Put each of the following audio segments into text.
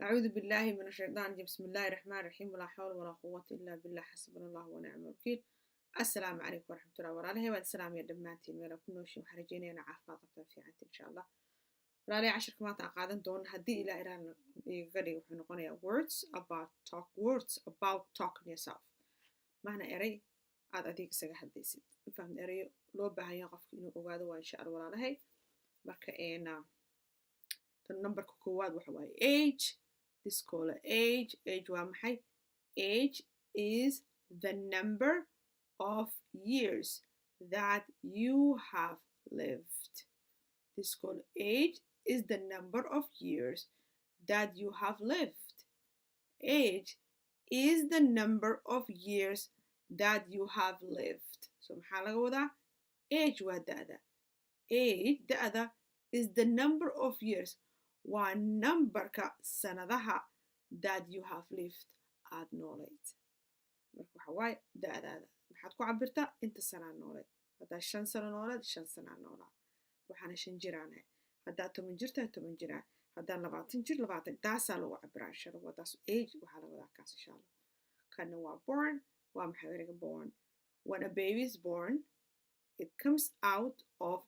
أعوذ بالله من الشيطان الرجيم بسم الله الرحمن الرحيم ولا حول ولا قوة إلا بالله حسبنا الله ونعم الوكيل السلام عليكم ورحمة الله وبركاته والسلام يا دماتي ميلا كنا شيء وحرجيني أنا عافاة طبعا في عندي إن شاء الله رالي عشر كمان تعقادن دون هدي إلى إيران يقدر وحنا words about talking yourself معنى إري عاد أديك سجى حديثي فهم إري لو بهاي قف إنه أقعد وإن شاء الله ولا هي مركا إنا النمبر كوكواد وحواي age this called age وامحي age is the number of years that you have lived. This called age is the number of years that you have lived. Age is the number of years that you have lived. So maxaa laga wadaa age waa da'da. Age da'da is the number of years waa numberka sanadaha that you have lived aad noolayd. marka waxa waaye da'daada maxaad ku cabirtaa inta sanaa noolayd. haddaad 5 sano noolayd 5 sanaa noolaa waxaana 5 jiraanahay. haddaad 10 jirtaa 10 jiraa. haddaad 20 jir 20 taasaa lagu cabiraa insha Allah. wadaas age waxaa laga wadaa kaas insha Allah. kana waa born waa maxay ereyga born. when a baby is born it comes out of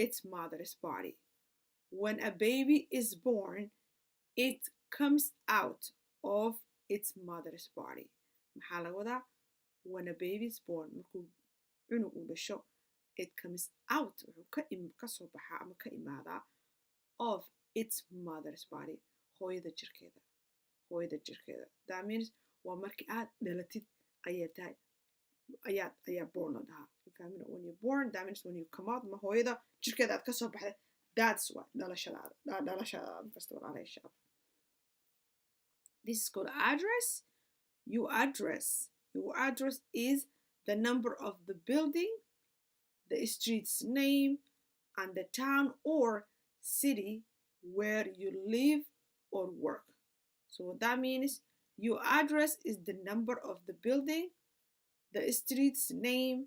its mother's body. When a baby is born, it comes out of its mother's body. maxaa laga wadaa when a baby is born markuu cunug uu dhasho it comes out wuxuu ka soo baxaa ama ka imaadaa of its mother's body hooyada jirkeeda. that means waa markii aad dhalatid ayaa tahay ayaa born la dhahaa. when you're born that means when you come out ma hooyada jirkeeda aad ka soo baxday. That's what dhalashadaada first of all insha Allah. This is called address. Your address is the number of the building, the street's name, and the town or city where you live or work. So what that means, your address is the number of the building, the street's name,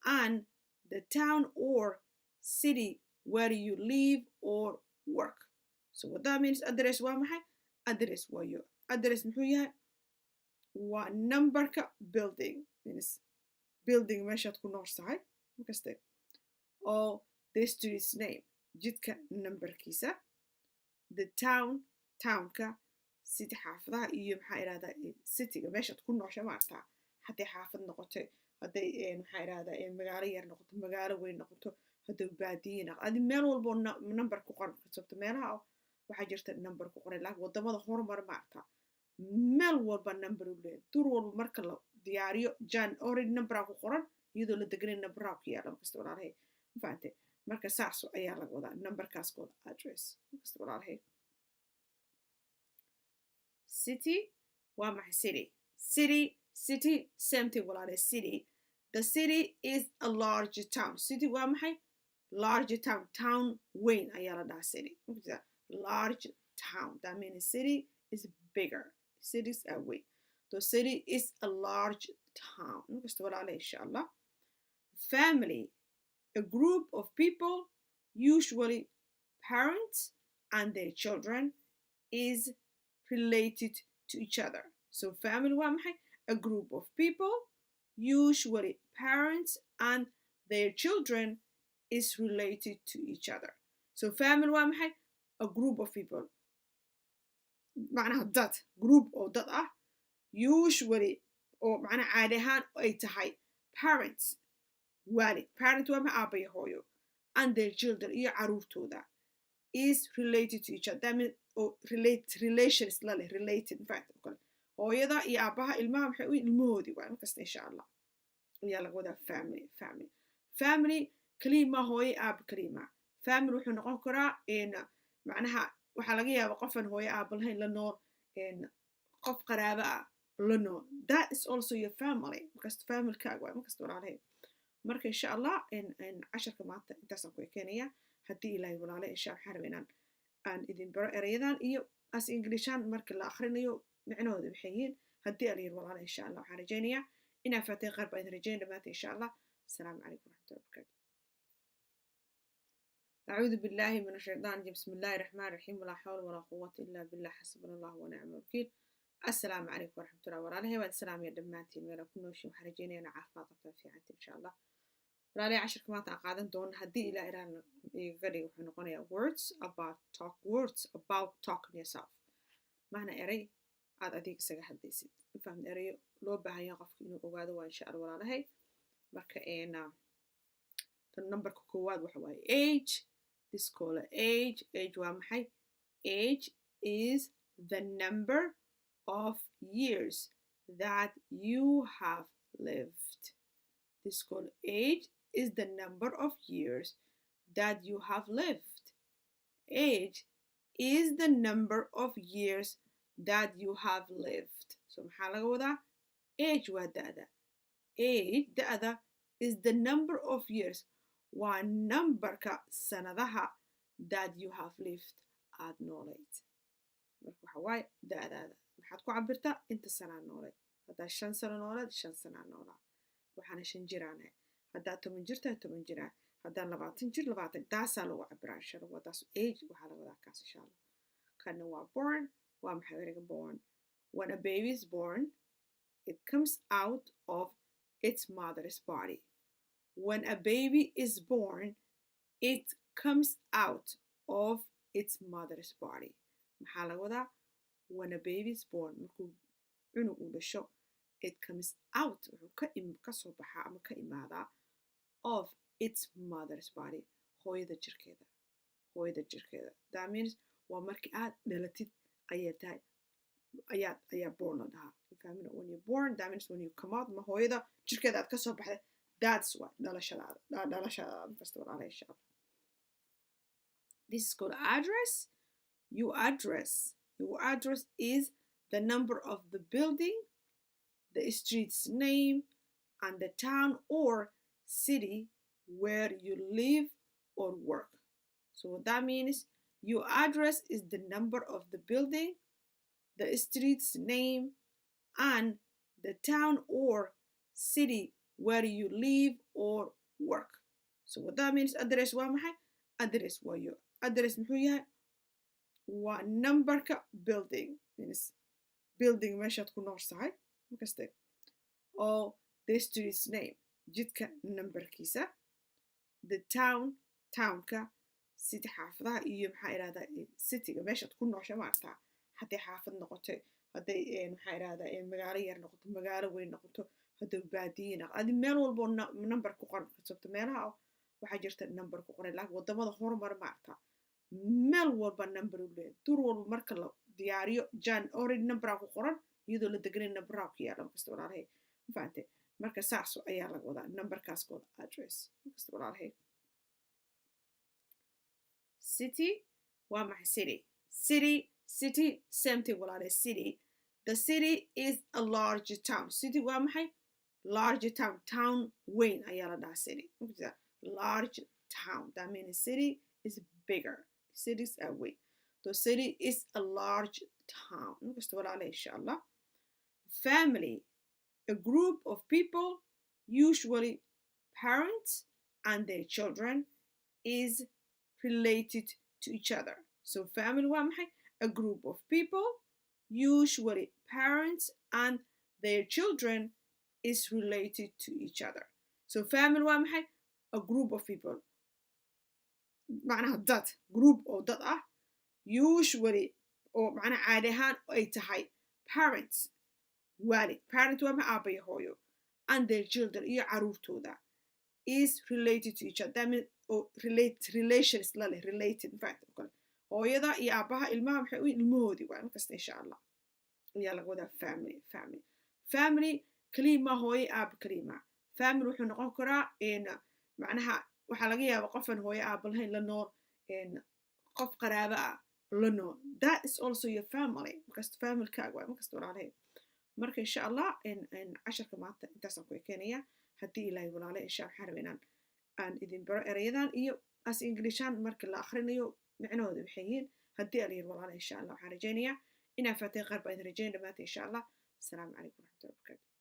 and the town or city where you live or work. So what that means, address waa maxay? Address waa your address muxuu yahay? waa numberka building. means building meeshaad ku nooshahay markaste. oo the street's name jidka numberkiisa. the townka city xaafadaha iyo maxaa irahdaa cityga meeshaad ku noosha maartaa hadday xaafad noqoto hadday maxaa irahdaa magaalo yar noqoto magaalo weyn noqoto hadda baadiina adi meel walbo number ku qoran sababta meelaha waxaa jirta number ku qoran laakiin wadamada horumar ma arka meel walba number u leeyahay. dur walba marka la diyaariyo jan already number ku qoran iyadoo la deganay number ku yaala kasta walaalahay faante marka saas ayaa laga wadaa numberkaas kooda address kasta walaalahay. city waa maxay city same thing walaalahay. city the city is a large town. city waa maxay large town weyn ayaa la dhahaa city. large town that means city is bigger. cities are weyn. the city is a large town kasta walaalahay insha Allah. family a group of people usually parents and their children is related to each other. so family waa maxay a group of people usually parents and their children is related to each other. so family waa maxay a group of people macnaha dad group oo dad ah usually oo macnaha caadi ahaan ay tahay parents waalid parent waa maxay aabba iyo hooyo and their children iyo caruurtooda is related to each other. that means relations la leh related in fact kale hooyada iyo aabbaha ilmaha maxay u ilmahoodii waa markasta insha Allah ayaa laga wadaa family kalima hooyo aab kalima. family wuxuu noqon karaa macnaha waxaa laga yaabaa qofan hooyo aab lahayn la nool qof qaraabo ah la nool. that is also your family markasta family kaaga waa markasta walaalahay. marka insha Allah casharka maanta intaasaan ku keenaya haddii ilaahay walaalahay insha Allah waxaan rabaa aan idin baro erayadan iyo as Englishan marka la akhrinayo macnahooda waxay yihiin haddii aan yir walaalahay insha Allah waxaan rajaynayaa inaan faatay qaar baan rajayn dhamaatay insha Allah. السلام عليكم ورحمة الله وبركاته. أعوذ بالله من الشيطان الرجيم بسم الله الرحمن الرحيم ولا حول ولا قوة إلا بالله حسبنا الله ونعم الوكيل السلام عليكم ورحمة الله وبركاته والسلام يا دماتي ميلا كنا وشي وحرجيني أنا عافاة في عندي إن شاء الله ولا عشر كمان تعقادن دون هدي إلى إيران يقدر يوحنا قنيا words about talking yourself معنى إري عاد أديك سجى حديثي فهم إري لو بهاي قف إنه أقعد وإن شاء الله ولا هي مركئنا النمبر كوكواد وحواي age this call age وامحي age is the number of years that you have lived. This call age is the number of years that you have lived. Age is the number of years that you have lived. So maxaa laga wadaa age waa da'da. Age da'da is the number of years waa numberka sanadaha that you have lived aad noolayd. Marka waxa waaye da'daada maxaad ku cabirtaa inta sanaa noolayd. haddaad 5 sano noolayd 5 sanaa noolaa. waxaana 5 jiraanahay. haddaad 10 jirtaa 10 jiraa. haddaad 20 jir 20 taasaa lagu cabiraa inshallah. waa taas age waxaa laga wadaa kaas inshallah. kana waa born waa maxay ereyga born. When a baby is born it comes out of its mother's body. When a baby is born, it comes out of its mother's body. maxaa laga wadaa when a baby is born markuu cunug uu dhasho it comes out wuxuu ka soo baxaa ama ka imaadaa of its mother's body hooyada jirkeeda. That means waa markii aad dhalatid ayaa tahay ayaa born la dhahaa. When you're born that means when you come out ma hooyada jirkeeda aad ka soo baxday. That's why dhalashadaada first of all inshallah. This is called address. Your address is the number of the building, the street's name, and the town or city where you live or work. So what that means, your address is the number of the building, the street's name, and the town or city where you live or work. So what that means, address waa maxay? Address waa your address muxuu yahay? waa numberka building. means building meeshaad ku nooshahay markaste. oo the street's name jidka numberkiisa. the townka city xaafadaha iyo maxaa irahdaa cityga meeshaad ku noosha maartaa. hadday xaafad noqoto hadday maxaa irahdaa magaalo yar noqoto magaalo weyn noqoto hadday baadiye noqoto adi meel walbo number ku qoran sababta meelaha waxaa jirta number ku qoran laakiin wadamada horumar maartaa meel walba number u leeyahay. tur walba marka la diyaariyo jan already number ku qoran iyadoo la deganay number ku yaala markasta walaalahay faante. marka saas ayaa laga wadaa numberkaas kooda address markasta walaalahay. city waa maxay city same thing walaalahay. city the city is a large town. city waa maxay large town weyn ayaa la dhahaa city. large town that means city is bigger. cities are weyn. the city is a large town markasta walaalahay inshallah. family a group of people usually parents and their children is related to each other. So family waa maxay a group of people usually parents and their children is related to each other. So family waa maxay a group of people macnaha dad group oo dad ah usually oo macnaha caadi ahaan ay tahay parents waalid parent waa maxay aabba iyo hooyo and their children iyo caruurtooda is related to each other. that means relations la leh related in fact okay. hooyada iyo aabbaha ilmaha maxay u ilmahoodii waa markasta insha allah ayaa laga wadaa family kalima hooyo aabba kalima. family wuxuu noqon karaa macnaha waxaa laga yaabaa qofan hooyo aabba lahayn la nool qof qaraabo ah la nool. that is also your family markasta familykaaga waa markasta walaalahay. marka insha allah casharka maanta intaasaan ku ekeenaya haddii ilaahay walaalahay insha allah waxaan rabaa aan idin baro erayadan iyo as inglishaan marka la akhrinayo micnahooda waxay yihiin haddii aan yidhi walaalahay insha allah waxaan rajaynayaa inaa faatay qaar baa idin rajayn dhammaanta insha allah. asalaamu calaykum waraxmatullahi wabarakaatu.